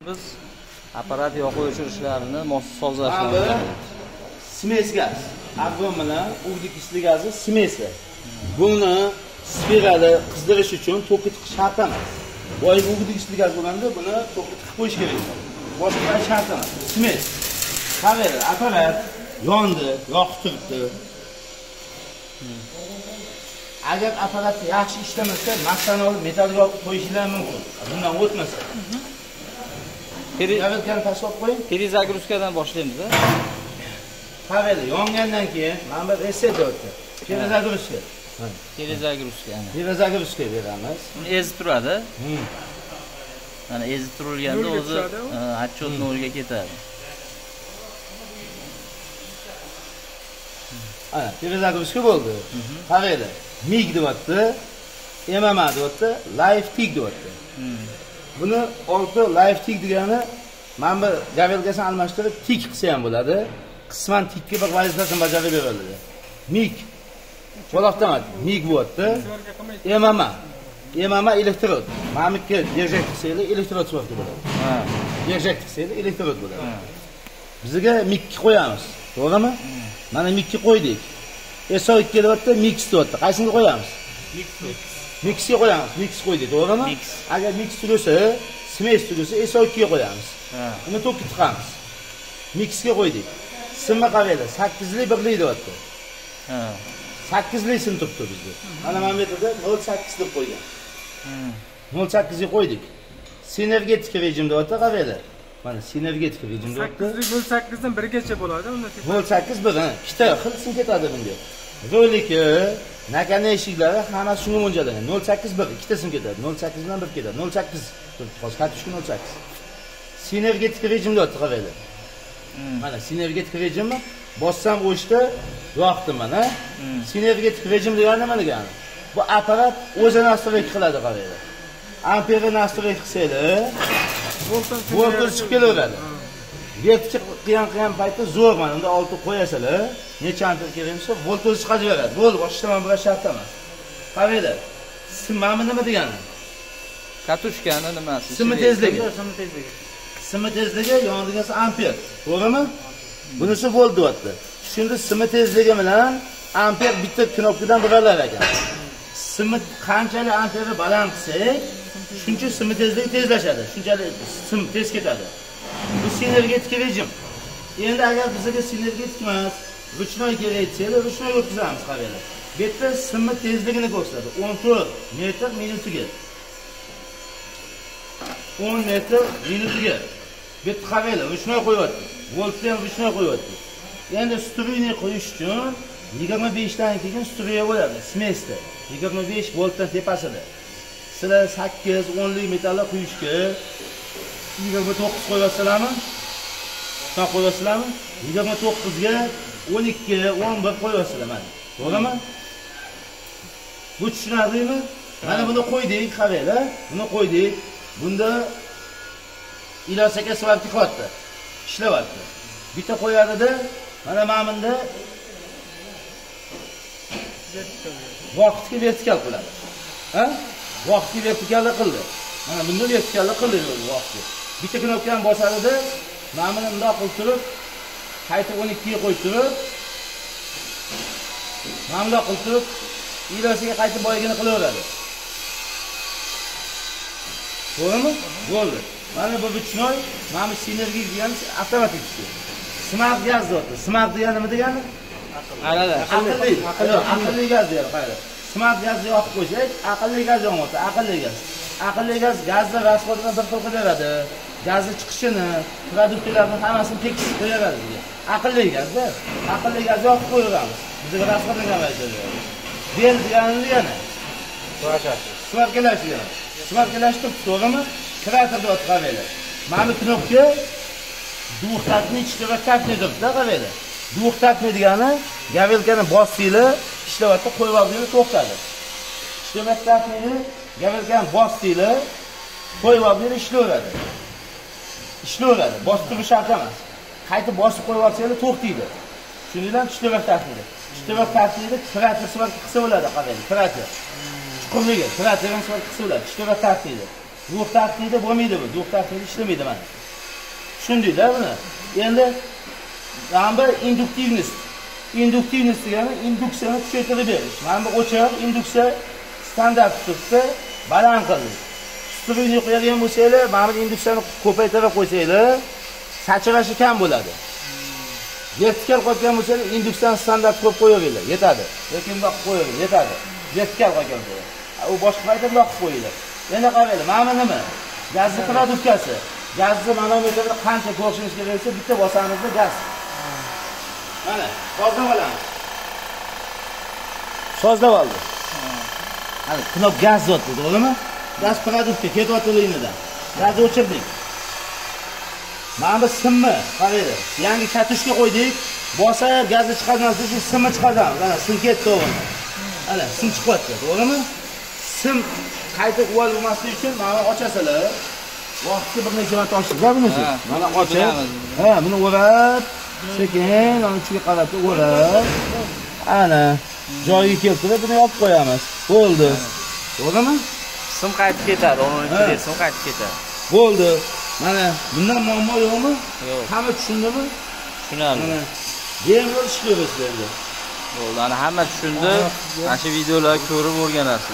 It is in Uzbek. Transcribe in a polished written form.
Biz apparat yoqib o'chirishlarini mossiz sozlashni. Smes gaz. Argon bilan ugdi gazi smesi. Buni spirali qizdirish uchun to'kit tiqish shart emas. Boy ugdi gaz bo'lganda buni to'kit tiqib qo'yish kerak. Boshqa shart emas. Smes. Qaverdi, apparat yondi, yoqib turibdi. Agar apparat yaxshi ishlamasa, massani olib metalga olib qo'yishlar mumkin. Bundan o'tmasa. Gavelkani tashlab qo'ying. Перезагрузкаdan boshlaymiz-a? Qaverdi, yongandan keyin mana bu reset o'tdi. Перезагрузка. Перезагрузка beramiz. Uni ezib turadi. Mana ezib turilganda o'zi отчет nolga ketadi. Ana, перезагрузка bo'ldi. Qaverdi. MIG deyapti, MMA deyapti, Live Tick deyapti. Buni olti Live Tick degani mana bu gavelkasini almashtirib tik qilsa ham bo'ladi. Qisman tikka bir vazifasini bajarib beradi. MIG qo'laqtamat, MIG deyapti. MMA elektrod. Mamikka держать qilsangiz elektrod sifatida bo'ladi. Ha, держать qilsangiz elektrod bo'ladi. Bizga MIG qo'yamiz, to'g'rimi? Mana MIG qo'ydik. SO2 kelyapti, mix deyapti. Qaysini qo'yamiz? Mixga qo'yamiz. Mix qo'ydik, to'g'rimi? Agar mix tugasa, smes tugasa, SO2 ga qo'yamiz. Uni to'kib chiqamiz. Mixga qo'ydik. Simma qaverdi, 8 li 1 li deyapti. 8 li sim turibdi bizda. Mana men yerda 0.8 deb qo'ygan. 0.8 ga qo'ydik. Sinergetik rejim deyapti, qaverdi. Mana sinergetik rejim deyapti. 8 dan 1 gacha bo'ladi, unda 0.8 bir, ikkita xil sim ketadi bunga. Roliki, nakana eshiklari hammasi shunga mo'ljallangan. 0.8 1, ikkita sim ketadi. 0.8 bilan 1 ketadi. 0.8 hozir kartochka 0.8. Sinergetik rejim deyapti, qaverdi. Mana sinergetik rejimni bossam o'shda yoqdi mana. Sinergetik rejim degani nima degani? Bu apparat o'zi nastroyka qiladi, qaverdi. Amperni nastroyka qilsanglar, voltaj chiqib kelaveradi. Vertikal qilgan paytda zo'r mana unda olti qo'yasizlar, necha amper kerak bo'lsa, voltaj chiqaveradi. Bo'ldi, boshqa nima shart emas. Qaverdi. Mana nima degani? Katushkani nimasi? Simi tezligi. Simi tezligi yondigasi amper. To'g'rimi? Bunisi volt deyapti. Shunda simi tezligi bilan amper bitta knopkadan beralar ekan. Simi qanchalik amperni baland qilsak, shuncha simi tezligi tezlashadi. Shunchalik sim tez ketadi. Bu sinergetik rejim. Endi agar bizga sinergetik emas, ruchnoy kerak etsanglar, ruchnoy o'tkazamiz qaveradi. Bu yerda simi tezligini ko'rsatadi. 14 metr minutiga. 10 metr minutiga. Bu yerda qaveradi, ruchnoy qo'yapti. Voltni ham ruchnoy qo'yapti. Endi struyni qo'yish uchun 25 dan keyin struya bo'ladi, smesda. 25 voltdan tepasida. Sizlar 8, 10 lik metallar quyishga 29 qo'yasizlarmi? Qanaqa qo'yasizlarmi? 29 ga 12, 11 qo'yasizlar mana. To'g'rimi? Bu tushunarlimi? Mana buni qo'ydik, qaranglar. Buni qo'ydik. Bunda ilosaka svarti qotdi. Ishlayapti. Bitta qo'yarida mana bunda vaqtga vertikal qiladi. Ha? Vaqtga vertikal qildi. Mana bunda vertikal qildi vaqtga. Bitta knopkani bosarida, mana buni bundoq qilib turib, qayta 12 ga qo'yib turib, mana bundoq qilib turib, ilosiga qayta boyigini qilaveradi. To'g'rimi? Bo'ldi. Mana bu ruchnoy, mana bu sinergik degani avtomatik ish. Smart gaz deyapti. Smart degani nima degani? Aqlli gaz deyapti, qarang. Smart gazni yoqib qo'ysak, aqlli gaz yonyapti, aqlli gaz. Aqlli gaz gazni rasxodini bir xil qilaveradi. Gazni chiqishini, produktlarni hammasini tekis qo'yaveradi bizga. Aqlli gazda, aqlli gaz yoqib qo'yamiz. Bizga rasxodni kamaytiradi. Bel degani Smartkalash degani. Smartkalash to'g'rimi? Kreator deb qaranglar. Mana bu knopka двухтактный, четырехтактный debda qaranglar. Двухтактный degani gavelkani bossanglar, ishlayapti, qo'yib olsangiz to'xtadi. Четырехтактный gavelkani bossanglar, qo'yib olsangiz ishlayveradi. Ishlayveradi, bosib turish shart emas. Qayta bosib qo'yib olsangiz to'xtaydi. Shuningdan четырехтактный. Четырехтактный kreator sifatida qilsa bo'ladi, qarang. Kreator. Chuqurligi, kreator sifatida qilsa bo'ladi. Четырехтактный. Ruh tahdidi bo'lmaydi bu. Ruh tahdidi ishlamaydi mana. Tushundinglar buni? Endi mana bu induktivnost. Induktivnost degani induksiyani kuchaytirib berish. Mana bu o'choq induksiya standart turibdi, baland qildi. Struyni qo'yadigan bo'lsanglar, mana bu induksiyani ko'paytirib qo'ysanglar, sachrashi kam bo'ladi. Vertikal qo'ygan bo'lsanglar, induksiyani standart ko'p qo'yaveringlar, yetadi. Lekin bundoq qo'ying, yetadi. Vertikal qo'ygan bo'lsa. U boshqa paytda bundoq qo'yinglar. Endi qaranglar, mana nima? Gazli produkkasi. Gazni manometrda qancha ko'rishingiz kerak bo'lsa, bitta bosamizda gaz. Mana, sozlab olamiz. Sozlab oldik. Mana knop gaz zotdi, to'g'rimi? Gaz produkti ketyapti liniyadan. Gazni o'chirdik. Mana bu simmi, qaranglar. Yangi katushka qo'ydik. Bosa gazni chiqargandan keyin simni chiqaramiz. Mana sim ketdi o'g'lim. Mana sim chiqyapti, to'g'rimi? Sim qayta quvvalmaslik uchun mana ochasizlar. Vaqtga bir necha marta ochdik-da bunisi. Mana ochib. Ha, buni o'rab, sekin uni ichiga qaratib o'rab. Ana, joyiga keltirib buni yopib qo'yamiz. Bo'ldi. To'g'rimi? Sim qaytib ketadi, onun ichida sim qaytib ketadi. Bo'ldi. Mana bundan muammo yo'qmi? Yo'q. Hamma tushundimi? Tushunadi. Mana bemalol ishlayverasiz endi. Bo'ldi, ana hamma tushundi. Mana shu videolarni ko'rib o'rganasiz.